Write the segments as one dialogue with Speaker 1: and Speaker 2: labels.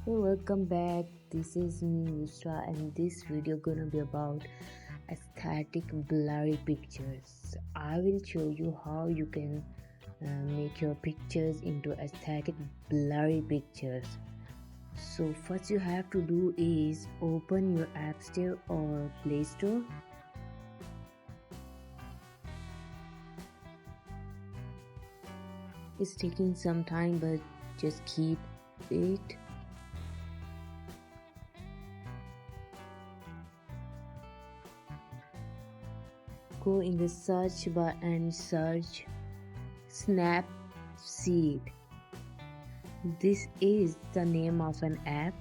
Speaker 1: Hey, welcome back. This is me, Yusra, and this video gonna be about aesthetic blurry pictures. I will show you how you can make your pictures into aesthetic blurry pictures. So first you have to do is open your App Store or Play Store. It's taking some time, but just keep it. Go in the search bar and search Snapseed. This is the name of an app.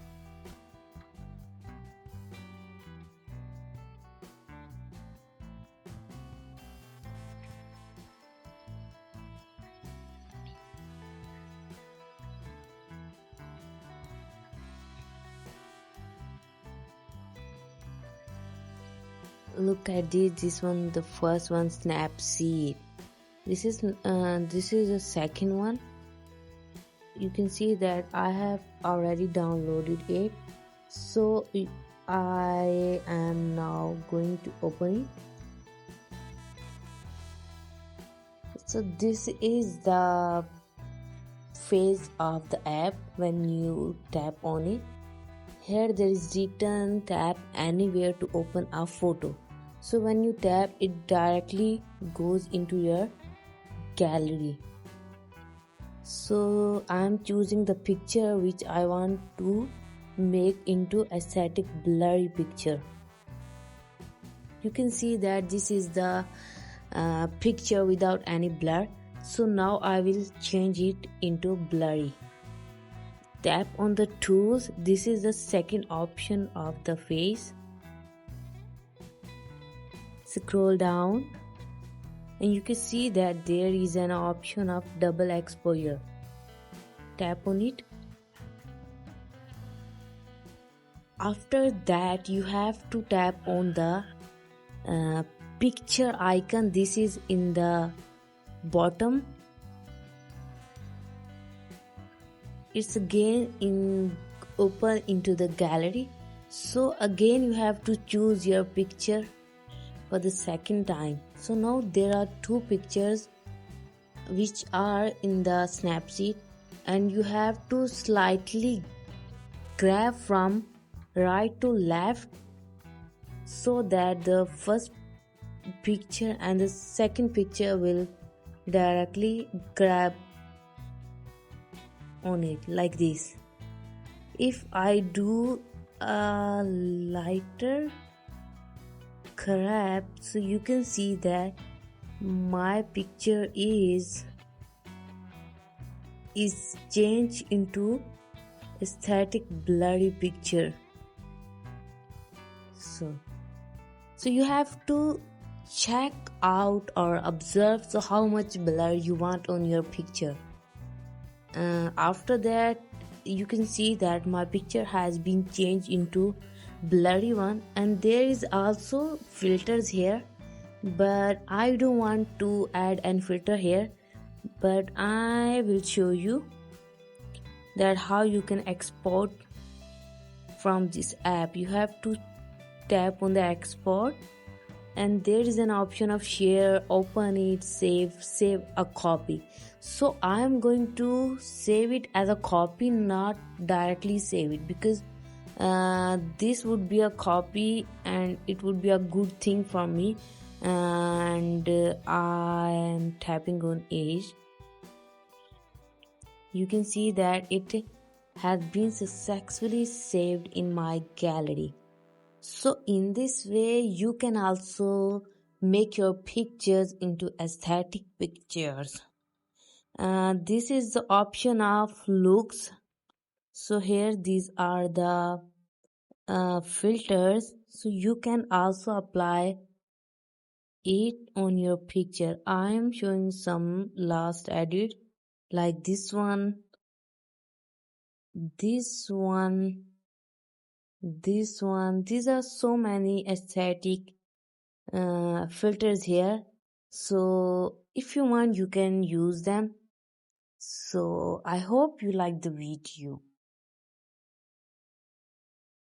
Speaker 1: Look at this one, the first one, Snapseed. This is the second one. You can see that I have already downloaded it, so I am now going to open it. So this is the face of the app when you tap on it. Here there is written tap anywhere to open a photo. So when you tap, it directly goes into your gallery. So I am choosing the picture which I want to make into aesthetic blurry picture. You can see that this is the picture without any blur. So now I will change it into blurry. Tap on the tools. This is the second option of the face. Scroll down and you can see that there is an option of double exposure. Tap on it. After that you have to tap on the picture icon. This is in the bottom. It's again open into the gallery. So again you have to choose your picture for the second time. So now there are two pictures which are in the Snapseed, and you have to slightly grab from right to left so that the first picture and the second picture will directly grab on it like this. If I do a lighter grab, so you can see that my picture is changed into aesthetic blurry picture. So you have to check out or observe how much blur you want on your picture. After that you can see that my picture has been changed into blurry one, and there is also filters here, but I don't want to add any filter here, but I will show you that how you can export from this app. You have to tap on the export, and there is an option of share, open it, save a copy. So I am going to save it as a copy, not directly save it, because this would be a copy and it would be a good thing for me. And I am tapping on it. You can see that it has been successfully saved in my gallery. So in this way you can also make your pictures into aesthetic pictures. This is the option of looks. So here these are the filters, so you can also apply it on your picture. I am showing some last edit like this one, this one, this one. These are so many aesthetic filters here, so if you want you can use them. So I hope you like the video.